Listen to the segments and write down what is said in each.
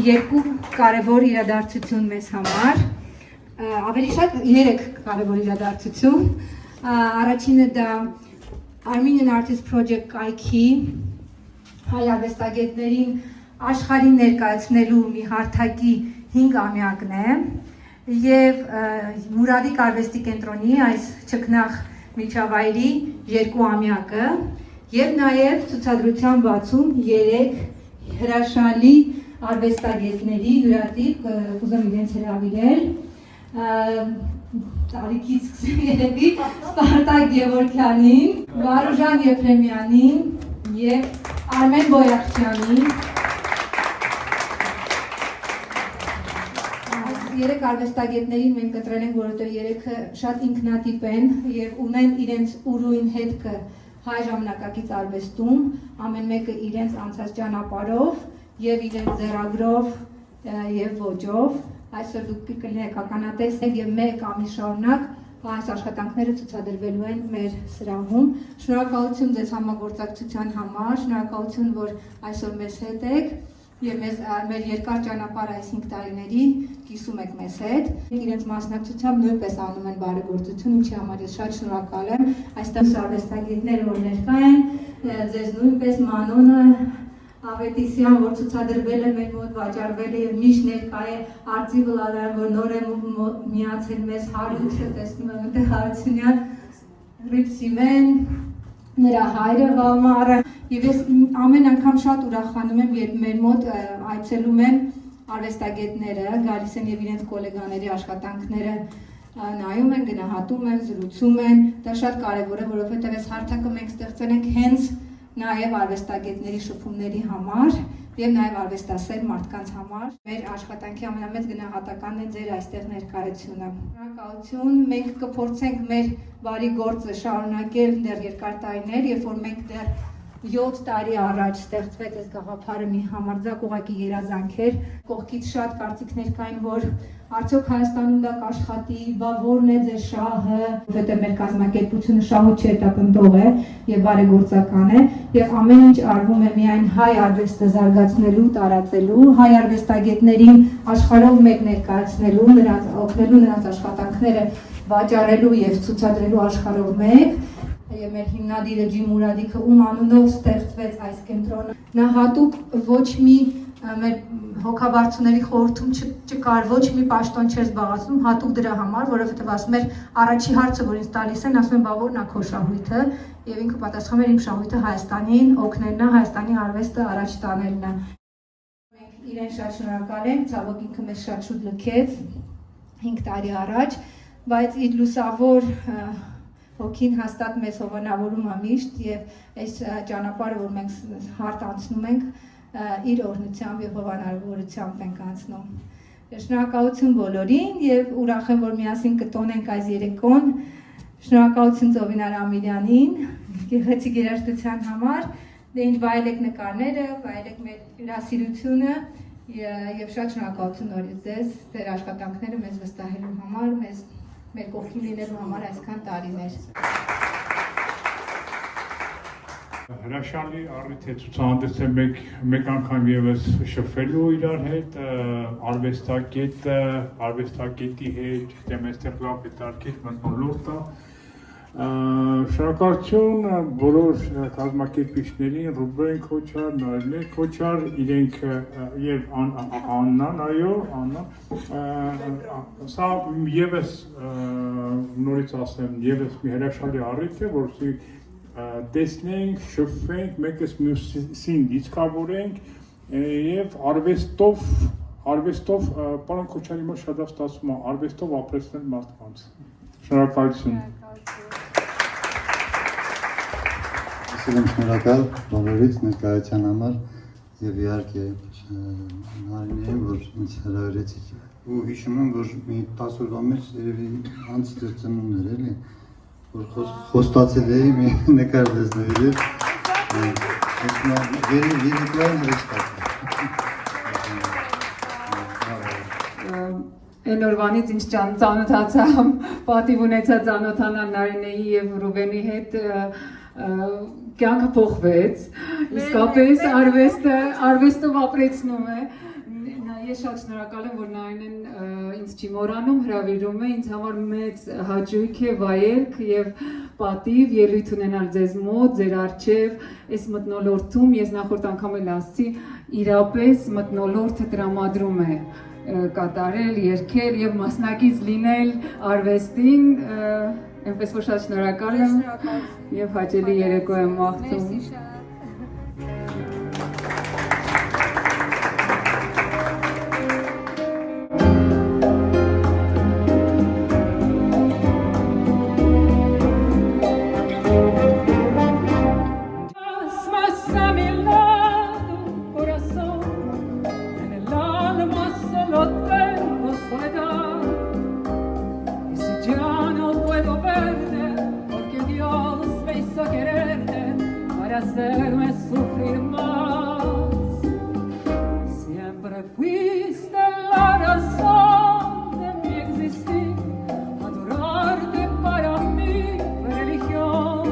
երկու կարևոր իրադարձություն մեզ համար, ավելի շատ 3 կարևոր իրադարձություն, առաջինը դա Armenian Artist Project կայքի հայ արվեստագետներին աշխարհին ներկայացնելու մի հարթակի 5-ամյակն է եւ Մուրադիկ արվեստի կենտրոնի այս ճգնախ միջավայրի 2-ամյակը եւ նաեւ ցուցադրության բացում 3 հրաշալի արվեստագետների յուրատիպ կուզեմ իրենց հրավիրել Տարիքից երևի Սպարտակ Գևորգյանին, Վարուժան Եփրեմյանին եւ Արմեն Բոյախչյանին։ Երեք արվեստագետներին մենք կտրել ենք, որովհետեւ երեքը շատ ինքնատիպ են եւ ունեն իրենց ուրույն հետքը հայ ժամանակակից արվեստում, ամեն մեկը իրենց անցած ճանապարհով եւ իրենց ձեռագրով եւ ոճով Այսօր դուք կլինեք ականատեսներ եւ 1 ամիս շարունակ այս աշխատանքները ցուցադրվելու են մեր սրահում։ Շնորհակալություն ձեզ համագործակցության համար, շնորհակալություն, որ այսօր մեզ հետ եք եւ մեր երկար ճանապարհ այս 5 տարիների կիսում եք մեզ հետ։ Իրենց մասնակցությամբ նույնպես անում են բարեգործություն, ինչի համար ես շատ շնորհակալ եմ։ Այստեղ արվեստագետները որ ներկա են, ձեզ նույնպես Մանոնը Ավետիսյան, որ ցուցադրվել է մեր մոտ վաճառվել է եւ միշտ ներկա է Արտի Վլադյան, որ նոր է միացել մեզ Հարութը, տեսնում եմ այդտեղ Հարությունյան, Ռիփսիմեն, նրա հայրը Վալմարը եւ ես ամեն անգամ շատ ուրախանում եմ, երբ մեր մոտ այցելում են արվեստագետները, գալիս են եւ իրենց գոլեգաների աշխատանքները նայում են, գնահատում են, զրուցում են, դա շատ կարեւոր է, որովհետեւ այս հարթակը մենք ստեղծել ենք հենց Նաև արվեստագետների շփումների համար եւ նաև արվեստասեր մարդկանց համար մեր աշխատանքի ամենամեծ գնահատականն է ձեր այստեղ ներկայությունը։ Շնորհակալություն, մենք կփորձենք մեր բարի գործը շարունակել դեռ երկար տարիներ, երբ որ մենք դեռ 7 տարի առաջ ստեղծվեց այս գաղափարը մի համարձակ ուղղակի երազանք էր, կողքից շատ կարծիքներ կային, որ արդյոք Հայաստանում դա կաշխատի, բա որն է ձեր շահը, որովհետև մեր կազմակերպությունը շահու չէ, դա տնտող է եւ բարեգործական է եւ ամեն ինչ արվում է միայն հայ արվեստը զարգացնելու, տարածելու, հայ արվեստագետներին աշխարհով մեկ ներկայացնելու, նրանց օգնելու նրանց աշխատանքները վաճառելու եւ ցուցադրելու աշխարհով մեկ եւ մեր հիմնադիրը Ջի Մուրադիկը ում անունով ստեղծվեց այս կենտրոնը նա հատուկ ոչ մի մեր հոգաբարձուների խորհրդում չկար ոչ մի պաշտոն չէր զբաղեցնում հատուկ դրա համար որովհետեւ ասում էր առաջի հարցը որ ինձ տալիս են ասում են բա որն է քո շահույթը եւ ինքը պատասխանում էր իմ շահույթը Հայաստանին օգնելն է Հայաստանի արվեստը առաջ տանելն է մենք իրեն շատ շնորհակալ ենք ցավոք ինքը մեզ շատ շուտ լքեց 5 տարի առաջ բայց իր լուսավոր Հոգին հաստատ մեզ հովանավորում է միշտ եւ այս ճանապարհը որ մենք հարթ անցնում ենք իր օրհնությամբ եւ հովանավորությամբ ենք անցնում։ Շնորհակալություն բոլորին եւ ուրախ եմ որ միասին կտոնենք այս երեկոն։ Շնորհակալություն Ծովինար Ամիրյանին գեղեցիկ երաժշտության համար։ Դե ինչ վայելեք նկարները, վայելեք մեր հյուրասիրությունը եւ շատ շնորհակալություն նորից ձեզ ձեր աշխատանքները մեզ վստահելու համար, մեր կողքին լինելու համար այսքան տարիներ։ Հրաշալի առիթ է ցուցահանդեսը մեկ անգամ եւս շփվելու իրար հետ, արվեստագետի հետ, դեմեստերլավ հետարկել մտնոլորտը։ Շնորհակալություն բոլոր կազմակերպիչներին, Ռուբեն Քոչար, Նարինե Քոչար, իրենք եւ Աննան, այո, Աննա։ Սա եւս նորից ասեմ, եւս մի հրաշալի առիթ է, որովհետեւ տեսնենք, շփվենք, մեկս մյուսին դիցկավորենք եւ արվեստով պարոն Քոչարի մոտ շատ ստացվում է արվեստով ապրեցնել մարդկանց։ Շնորհակալություն։ Եմ շնորհակալ բոլորից ներկայության համար եւ իհարկե Նարինեին, որ ինձ հրավիրեցիք ու հիշում եմ, որ մի 10 օրվա մեջ երևի անց ձեր ծնունդն էր, էլի, որ խոստացել էի մի նկար տեսնել եւ վերիկլային հրեշտակ։ Այն օրվանից ինչ ծանոթացա, պատիվ ունեցա ծանոթանալ Նարինեի եւ Ռուբենի հետ կյանքը փոխվեց, իսկապես արվեստով ապրեցնում է, Ես շատ շնորհակալ եմ, որ Նարինեն ինձ չի մոռանում, հրավիրում է, ինձ համար մեծ հաճույք է, վայելք եւ պատիվ ելույթ ունենալ ձեզ մոտ, ձեր առջև, այս մթնոլորտում ես նախորդ անգամ էլ ասացի, իրապես մթնոլորտը տրամադրում է կատարել, երգել եւ մասնակից լինել արվեստին, այնպես որ շատ շնորհակալ եմ եւ հաճելի երեկո եմ մաղթում։ Hacerme sufrir más. Siempre fuiste la razón de mi existir, adorarte para mí fue religión.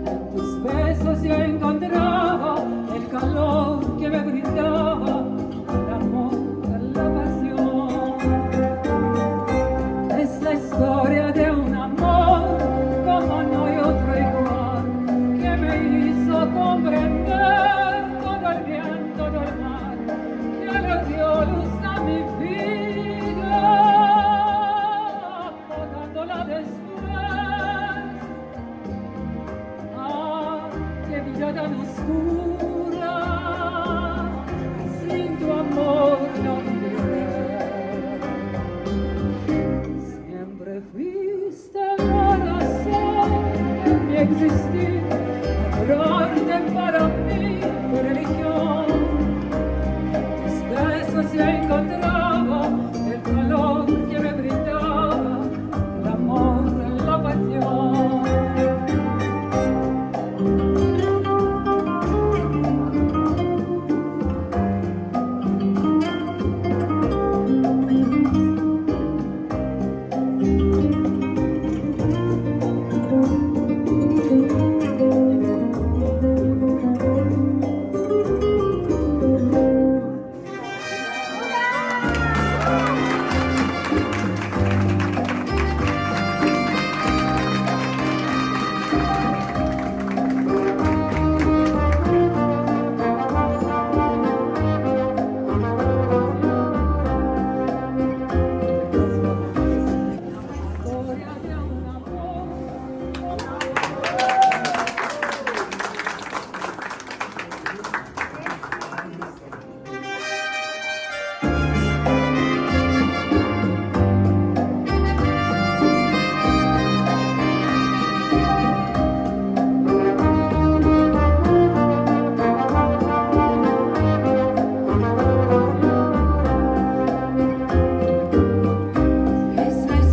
En tus besos yo encontraba el calor que me brindaba el amor, la pasión. Es la historia de un amor como no hay otro igual, que me hizo comprender todo el bien, todo el mal, que le dio luz a mi vida, apagándola después. Ah, qué vida tan oscura, sin tu amor no viviré. Siempre fuiste la razón de mi existir, adorarte para mí fue religión. En tus besos yo encontraba el calor que me brindaba el amor, la pasión.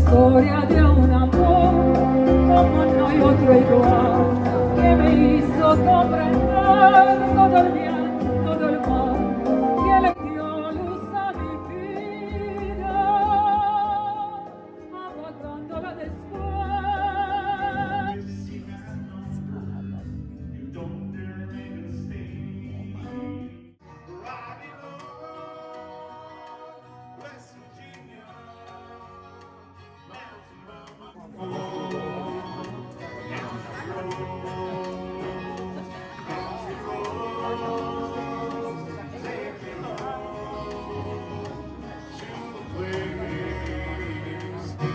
Historia de un amor como no hay otro igual, que me hizo comprender todo el bien, todo el mal, que le dio luz a mi vida, apagándola después.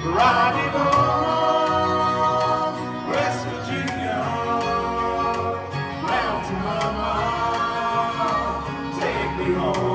Riding on West Virginia, Mountain Mama, take me home.